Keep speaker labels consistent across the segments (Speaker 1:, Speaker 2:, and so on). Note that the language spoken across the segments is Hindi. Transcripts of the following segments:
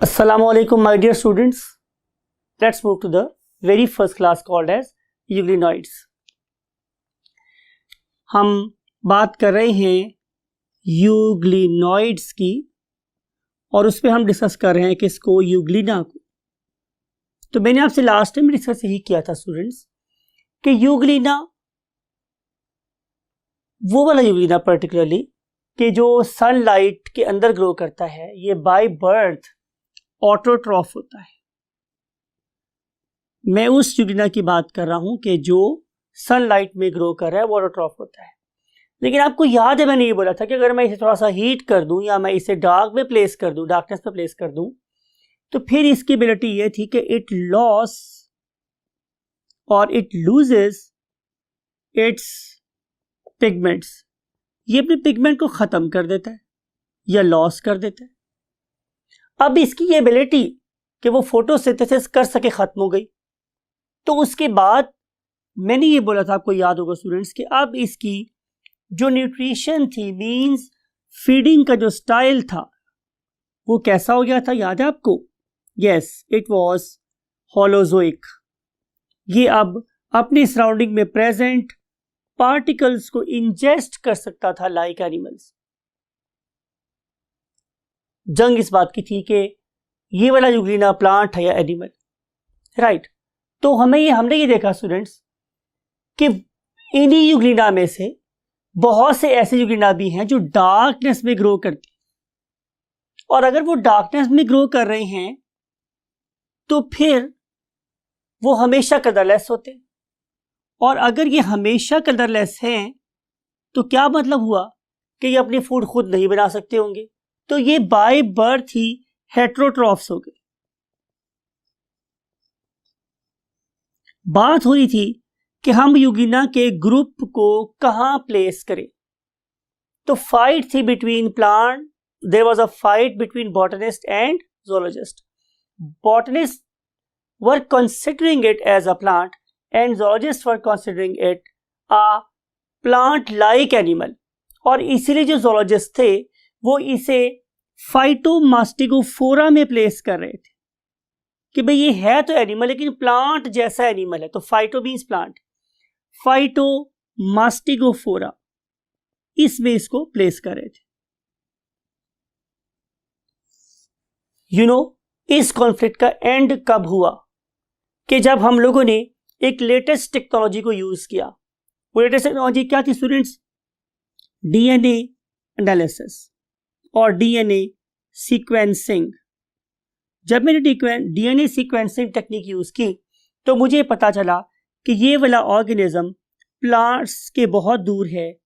Speaker 1: Assalamu alaikum my dear students. Let's move to the very first class called as euglenoids. हम बात कर रहे हैं यूग्लिनॉइड्स की और उस पर हम डिस्कस कर रहे हैं किसको, यूग्लिना को. तो मैंने आपसे लास्ट टाइम डिस्कस यही किया था स्टूडेंट्स कि यूग्लिना वो वाला यूग्लिना पर्टिकुलरली कि जो सनलाइट के अंदर ग्रो करता है, ये बाय बर्थ ऑटोट्रॉफ होता है. मैं उस यूग्लिना की बात कर रहा हूं कि जो सनलाइट में ग्रो कर रहा है वो ऑटोट्रॉफ होता है. लेकिन आपको याद है मैंने ये बोला था कि अगर मैं इसे थोड़ा सा हीट कर दूं या मैं इसे डार्क में प्लेस कर दूं, डार्कनेस पे प्लेस कर दूं, तो फिर इसकी एबिलिटी ये थी कि इट लॉस और इट लूजेस इट्स पिगमेंट्स. ये अपने पिगमेंट को खत्म कर देता है या लॉस कर देता है. अब इसकी ये एबिलिटी कि वो फोटोसिंथेसिस कर सके खत्म हो गई. तो उसके बाद मैंने ये बोला था, आपको याद होगा स्टूडेंट्स, कि अब इसकी जो न्यूट्रिशन थी, मींस फीडिंग का जो स्टाइल था, वो कैसा हो गया था, याद है आपको? Yes, it was holozoic. ये अब अपनी सराउंडिंग में प्रेजेंट पार्टिकल्स को इंजेस्ट कर सकता था लाइक एनिमल्स. जंग इस बात की थी कि ये वाला यूग्लिना प्लांट है या एनिमल, राइट. तो हमने ये देखा स्टूडेंट्स कि इन्हीं यूग्लिना में से बहुत से ऐसे यूग्लिना भी हैं जो डार्कनेस में ग्रो करते हैं. और अगर वो डार्कनेस में ग्रो कर रहे हैं तो फिर वो हमेशा कलरलेस होते हैं. और अगर ये हमेशा कलरलेस हैं तो क्या मतलब हुआ कि ये अपनी फूड खुद नहीं बना सकते होंगे. तो ये बाय बर्थ ही हेट्रोट्रॉफ्स हो गए. बात हो रही थी कि हम यूग्लिना के ग्रुप को कहां प्लेस करें. तो फाइट थी between plant, there was a fight between botanist and zoologist. Botanists were considering it as a plant and zoologists were considering it a plant like animal. और इसीलिए जो zoologists थे वो इसे फाइटोमास्टिगोफोरा में प्लेस कर रहे थे कि भाई ये है तो एनिमल लेकिन प्लांट जैसा एनिमल है. तो फाइटो मीन्स प्लांट, फाइटोमास्टिगोफोरा, इसमें इसको प्लेस कर रहे थे. इस कॉन्फ्लिक्ट का एंड कब हुआ कि जब हम लोगों ने एक लेटेस्ट टेक्नोलॉजी को यूज किया. वो लेटेस्ट टेक्नोलॉजी क्या थी स्टूडेंट्स? डीएनए एनालिसिस और डीएनए सीक्वेंसिंग. जब मैंने डीएनए सीक्वेंसिंग टेक्निक यूज की तो मुझे पता चला कि ये वाला ऑर्गेनिज्म प्लांट्स के बहुत दूर है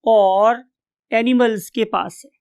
Speaker 1: और एनिमल्स के पास है.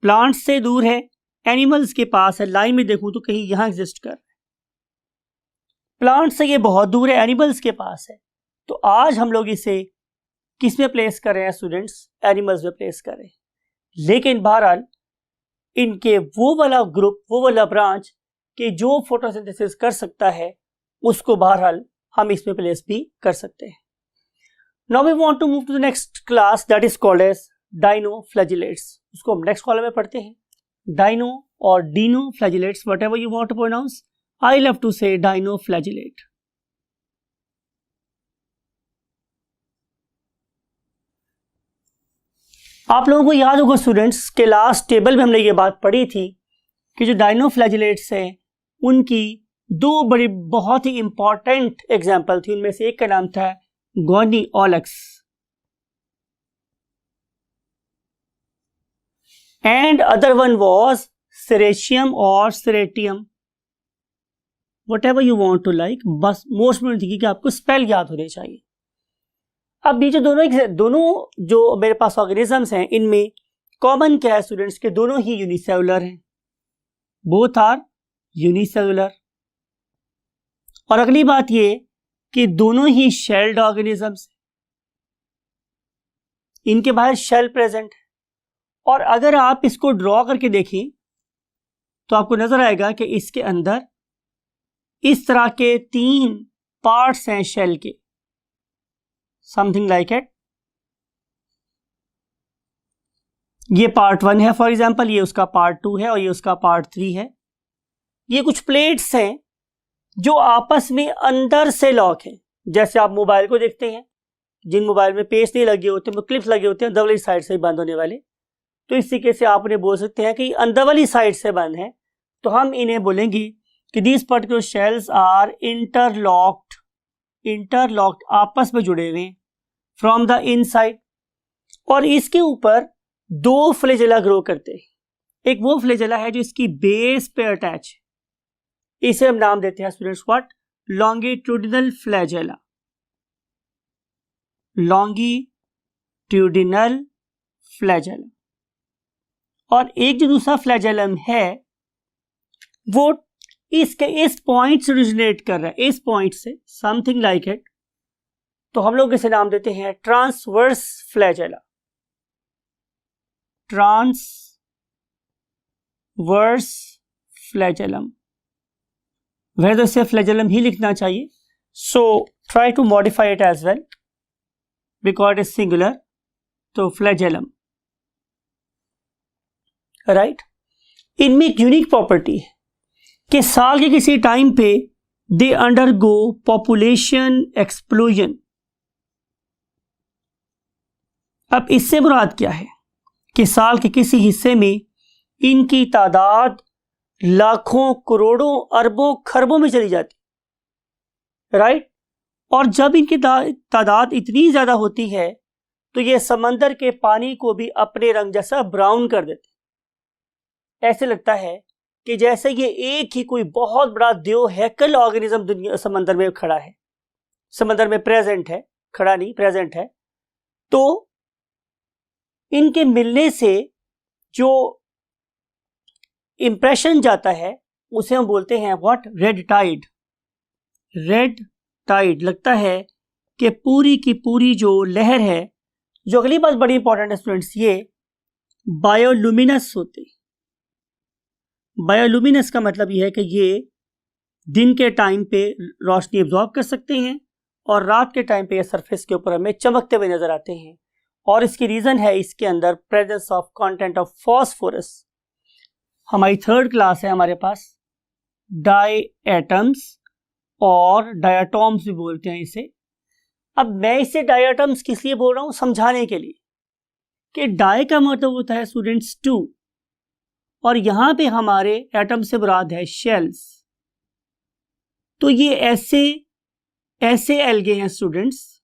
Speaker 1: प्लांट्स से दूर है, एनिमल्स के पास है. लाइन में देखूं तो कहीं यहां एग्जिस्ट कर रहा है. प्लांट से ये बहुत दूर है, एनिमल्स के पास है. तो आज हम लोग इसे किस में प्लेस कर रहे हैं स्टूडेंट्स? एनिमल्स में प्लेस कर रहे हैं. लेकिन बहरहाल इनके वो वाला ग्रुप, वो वाला ब्रांच कि जो फोटोसिंथेसिस कर सकता है, उसको बहरहाल हम इसमें प्लेस भी कर सकते हैं. Now we want to move to the next class that is called as dinoflagellates. उसको हम नेक्स्ट कॉलम में पढ़ते हैं. डाइनो और dinoflagellates, whatever you want to pronounce, I love to say dinoflagellate. आप लोगों को याद होगा स्टूडेंट्स के लास्ट टेबल में हमने ये बात पढ़ी थी कि जो डाइनोफ्लैजिलेट्स हैं उनकी दो बड़ी बहुत ही इंपॉर्टेंट एग्जाम्पल थी. उनमें से एक का नाम था Gonyaulax and other one was Ceratium और Ceratium, whatever you want to like. बस मोस्ट इम्पोर्टेंट थी कि आपको स्पेल याद होने चाहिए. अब ये जो दोनों जो मेरे पास ऑर्गेनिजम्स हैं, इनमें कॉमन क्या है स्टूडेंट्स के दोनों ही यूनिसेलुलर हैं. Both are unicellular. और अगली बात ये कि दोनों ही शेल्ड ऑर्गेनिजम्स, इनके बाहर शेल प्रेजेंट है. और अगर आप इसको ड्रॉ करके देखें तो आपको नजर आएगा कि इसके अंदर इस तरह के 3 पार्ट्स हैं शेल के, समथिंग लाइक इट. ये पार्ट 1 है फॉर एग्जांपल, ये उसका पार्ट 2 है और ये उसका पार्ट 3 है। ये कुछ प्लेट्स हैं जो आपस में अंदर से लॉक हैं। जैसे आप मोबाइल को देखते हैं, जिन मोबाइल में पेच नहीं लगे होते, क्लिप्स लगे होते हैं अंदर वाली साइड से बंद होने वाले, तो इस तरीके से आप उन्हें बोल सकते हैं कि अंदर वाली साइड से बंद है, तो हम इन्हें बोलेंगे कि these particular cells are interlocked, आपस में जुड़े हुए फ्रॉम द इनसाइड। और इसके ऊपर 2 फ्लैजेला ग्रो करते हैं। एक वो फ्लैजेला है जो इसकी बेस पे अटैच है, इसे हम नाम देते हैं students what, longitudinal flagella, longitudinal flagellum. और एक जो दूसरा फ्लैजेलम है वो इसके इस पॉइंट से ओरिजिनेट कर रहा है, इस पॉइंट से, समथिंग लाइक इट, तो हम लोग इसे नाम देते हैं ट्रांसवर्स फ्लैजेला, ट्रांसवर्स फ्लैजेलम। वह तो इसे फ्लैजेलम ही लिखना चाहिए, so try to modify it as well because it is singular, तो फ्लैजेलम, राइट। इनमें एक यूनिक प्रॉपर्टी है कि साल के किसी टाइम पे दे अंडरगो पॉपुलेशन एक्सप्लोजन। अब इससे मुराद क्या है कि साल के किसी हिस्से में इनकी तादाद लाखों, करोड़ों, अरबों, खरबों में चली जाती, राइट। और जब इनकी तादाद इतनी ज्यादा होती है तो ये समंदर के पानी को भी अपने रंग जैसा ब्राउन कर देते। ऐसे लगता है कि जैसे ये एक ही कोई बहुत बड़ा देव हैकल ऑर्गेनिज्म दुनिया समंदर में खड़ा है, समंदर में प्रेजेंट है, खड़ा नहीं प्रेजेंट है। तो इनके मिलने से जो इंप्रेशन जाता है उसे हम बोलते हैं what, red tide. Red tide, लगता है कि पूरी की पूरी जो लहर है, जो अगली बात बड़ी इंपॉर्टेंट है स्टूडेंट्स, ये बायोलुमिनस होते। बायोलुमिनस का मतलब यह है कि ये दिन के टाइम पे रोशनी एब्जॉर्ब कर सकते हैं और रात के टाइम पे ये सरफेस के ऊपर हमें चमकते हुए नजर आते हैं। और इसकी रीजन है इसके अंदर presence of content of phosphorus. हमारी 3rd क्लास है हमारे पास, डाई एटम्स और डायटॉम्स भी बोलते हैं इसे। अब मैं इसे डायटम्स किस लिए बोल रहा हूं, समझाने के लिए कि डाई का मतलब होता है स्टूडेंट्स 2, और यहां पे हमारे एटम से मुराद है शेल्स। तो ये ऐसे एल्गे हैं स्टूडेंट्स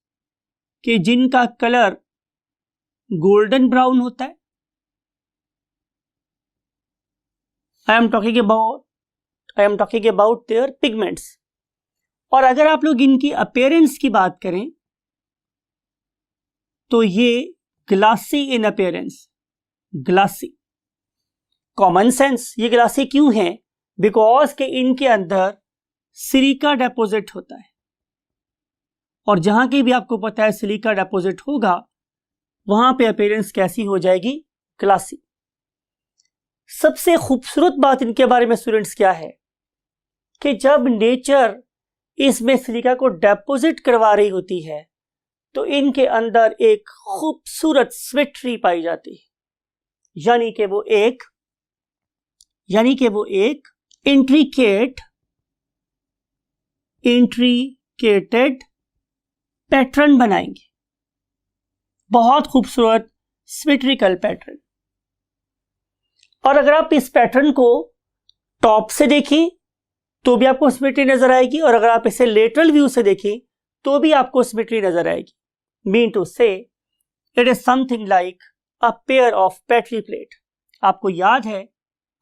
Speaker 1: कि जिनका कलर गोल्डन ब्राउन होता है। I am talking about their pigments. और अगर आप लोग इनकी अपीयरेंस की बात करें तो ये glassy in appearance, glassy. Common sense, ये ग्लासी क्यों है, बिकॉज के इनके अंदर सिलिका डिपॉजिट होता है, और जहां की भी आपको पता है सिलिका डिपॉजिट होगा वहां पे अपीयरेंस कैसी हो जाएगी, ग्लासी। सबसे खूबसूरत बात इनके बारे में स्टूडेंट्स क्या है कि जब नेचर इसमें सिलिका को डिपॉजिट करवा रही होती है तो इनके अंदर एक खूबसूरत सिमेट्री पाई जाती है, यानी कि वो एक इंट्रिकेटेड पैटर्न बनाएंगे, बहुत खूबसूरत सिमेट्रिकल पैटर्न। और अगर आप इस पैटर्न को टॉप से देखें तो भी आपको सिमेट्री नजर आएगी, और अगर आप इसे लेटरल व्यू से देखें तो भी आपको सिमेट्री नजर आएगी। मीन टू से it is something like a pair of battery plate. आपको याद है,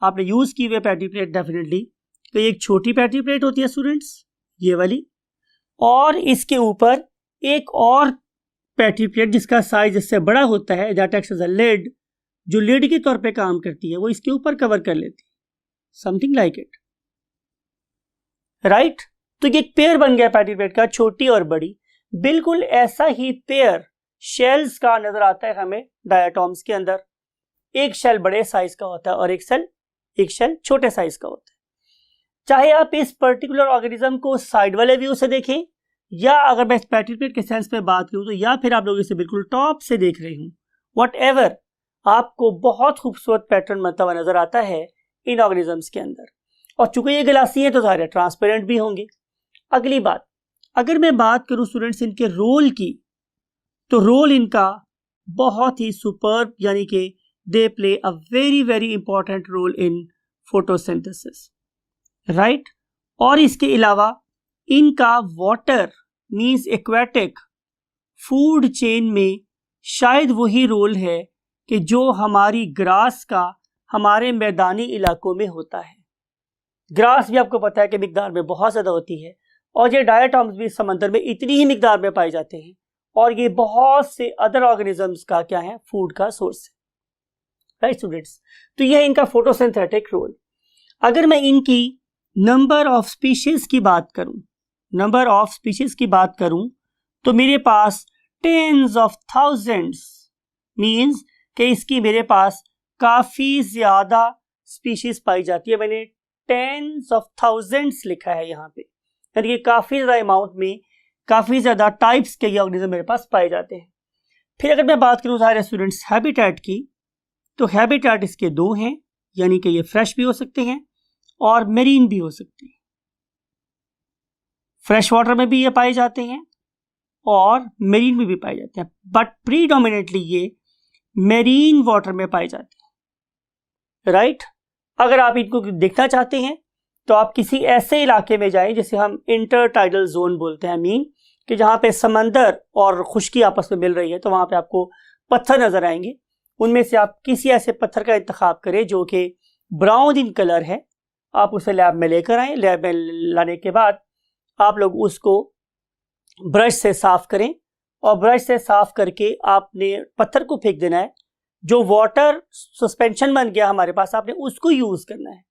Speaker 1: आपने यूज की हुई बैटरी प्लेट डेफिनेटली, तो एक छोटी बैटरी प्लेट होती है स्टूडेंट्स, ये वाली, और इसके ऊपर एक और बैटरी प्लेट जिसका साइज इससे बड़ा होता है, that acts as a lid, जो लिड के तौर पे काम करती है, वो इसके ऊपर कवर कर लेती है, समथिंग लाइक इट, राइट। तो ये एक पेयर बन गया बैटरी प्लेट का, छोटी और बड़ी। बिल्कुल ऐसा ही पेयर शेल्स का नजर आता है हमें डायटॉम्स के अंदर। एक शेल बड़े साइज का होता है और एक शेल छोटे साइज का होता है। चाहे आप इस पर्टिकुलर ऑर्गेनिज्म को साइड वाले व्यू से देखें, या अगर मैं इस बैटरी प्लेट के सेंस में बात करूं तो या फिर आप लोग इसे बिल्कुल टॉप से देख रहे हूं, वॉट एवर आपको बहुत खूबसूरत पैटर्न बनता हुआ नजर आता है इन ऑर्गेनिजम्स के अंदर। और चूंकि ये गिलासी है तो ज़ाहिर है ट्रांसपेरेंट भी होंगे। अगली बात, अगर मैं बात करूं स्टूडेंट्स इनके रोल की, तो रोल इनका बहुत ही सुपर्ब, यानी कि they play a very very important role in photosynthesis, right. और इसके अलावा इनका water means aquatic food chain में शायद वही रोल है कि जो हमारी ग्रास का हमारे मैदानी इलाकों में होता है। ग्रास भी आपको पता है कि मिकदार में बहुत ज़्यादा होती है, और ये डायटॉम्स भी समंदर में इतनी ही मिकदार में पाए जाते हैं, और ये बहुत से अदर ऑर्गेनिजम्स का क्या है, फूड का सोर्स है, राइट स्टूडेंट्स। तो यह इनका फोटोसिंथेटिक रोल। अगर मैं इनकी नंबर ऑफ स्पीशीज की बात करूं, तो मेरे पास टेंस ऑफ थाउजेंड्स मींस कि इसकी मेरे पास काफी ज्यादा स्पीशीज पाई जाती है। मैंने टेंस ऑफ थाउजेंड्स लिखा है यहाँ पे, यानी कि काफी ज्यादा अमाउंट में काफी ज्यादा टाइप्स के ये ऑर्गेनिज्म मेरे पास पाए जाते हैं। फिर अगर मैं बात करूँ सारे स्टूडेंट्स हैबिटेट की, तो हैबिटेट इसके दो हैं, यानी कि ये फ्रेश भी हो सकते हैं और मेरीन भी हो सकते हैं। फ्रेश वाटर में भी ये पाए जाते हैं और मेरीन में भी पाए जाते हैं, बट प्रीडोमिनेटली ये मेरीन वाटर में पाए जाते हैं, राइट। अगर आप इनको देखना चाहते हैं तो आप किसी ऐसे इलाके में जाएं जिसे हम इंटरटाइडल जोन बोलते हैं, मीन कि जहाँ पे समंदर और खुश्की आपस में मिल रही है, तो वहाँ पे आपको पत्थर नजर आएंगे। उनमें से आप किसी ऐसे पत्थर का इंतखाब करें जो कि ब्राउन इन कलर है, आप उसे लैब में लेकर आएँ। लैब में लाने के बाद आप लोग उसको ब्रश से साफ करें, और ब्रश से साफ करके आपने पत्थर को फेंक देना है। जो वाटर सस्पेंशन बन गया हमारे पास, आपने उसको यूज करना है।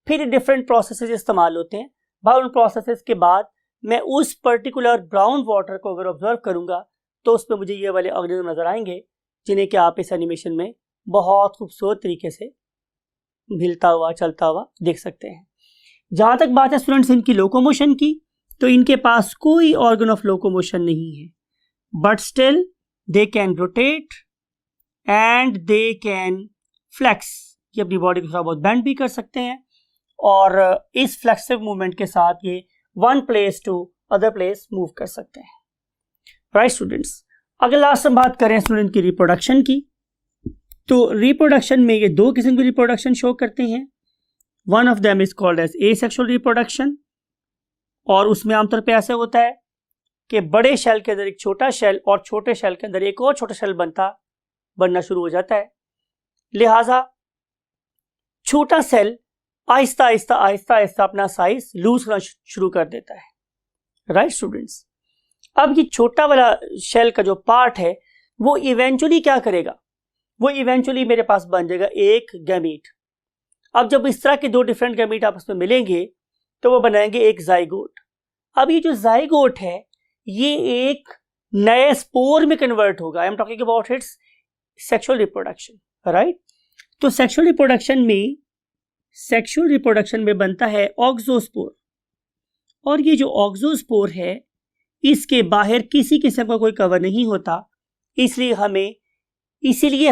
Speaker 1: फिर डिफरेंट प्रोसेसेस इस्तेमाल होते हैं। भाई उन प्रोसेसेस के बाद मैं उस पर्टिकुलर ब्राउन वाटर को अगर ऑब्जर्व करूंगा तो उसमें मुझे ये वाले ऑर्गेनिज्म नजर आएंगे, जिन्हें कि आप इस एनिमेशन में बहुत खूबसूरत तरीके से हिलता हुआ चलता हुआ देख सकते हैं। जहां तक बात है स्टूडेंट्स इनकी लोकोमोशन की, तो इनके पास कोई ऑर्गन ऑफ लोकोमोशन नहीं है, but still they can rotate and they can flex. ये अपनी बॉडी को थोड़ा बहुत बेंड भी कर सकते हैं, और इस फ्लेक्सिव मूवमेंट के साथ ये one place to other place move कर सकते हैं, राइट स्टूडेंट्स। अगर लास्ट हम बात करें स्टूडेंट की रिप्रोडक्शन की, तो रिप्रोडक्शन में ये दो किस्म की रिप्रोडक्शन शो करते हैं। One of them is called as asexual reproduction, और उसमें आमतौर पे ऐसे होता है कि बड़े शेल के अंदर एक छोटा शेल और छोटे शेल के अंदर एक और छोटा शेल बनना शुरू हो जाता है। लिहाजा छोटा सेल आहिस्ता आहिस्ता आहिस्ता आहिस्ता अपना साइज लूज करना शुरू कर देता है, राइट स्टूडेंट्स। अब ये छोटा वाला शेल का जो पार्ट है वो इवेंचुअली क्या करेगा, वो इवेंचुअली मेरे पास बन जाएगा एक गैमीट। अब जब इस तरह के दो डिफरेंट गैमीट आपस में मिलेंगे तो वो बनाएंगे एक जाइगोट। अब ये जो जाइगोट है ये एक नए स्पोर में कन्वर्ट होगा। I am talking about it's sexual reproduction, right. तो सेक्सुअल रिप्रोडक्शन में बनता है ऑक्सोस्पोर, और ये जो ऑक्सोस्पोर है इसके बाहर किसी किस्म का कोई कवर नहीं होता, इसीलिए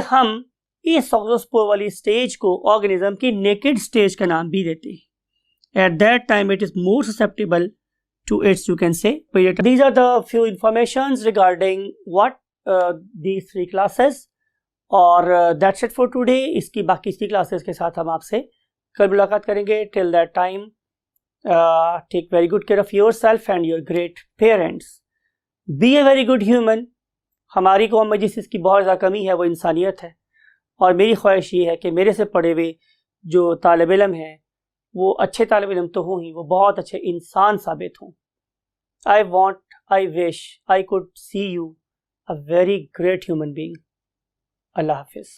Speaker 1: हम इस ऑक्सोस्पोर वाली स्टेज को ऑर्गेनिज्म की नेकेड स्टेज का नाम भी देते हैं। At that time it is more susceptible to its, you can say, predator. These are the few informations regarding what these three classes, और that's it for today. इसकी बाकी 3 क्लासेस के साथ हम आपसे कल मुलाकात करेंगे। Till that time, take very good care of yourself and your great parents. Be a very good human. हमारी कौम में जिस चीज़ की बहुत ज़्यादा कमी है वो इंसानियत है, और मेरी ख्वाहिश ये है कि मेरे से पढ़े हुए जो तालिब इल्म हैं वो अच्छे तालिब इल्म तो हों ही, वो बहुत अच्छे इंसान साबित हों। I wish I could see you a very great human being. Allah Hafiz.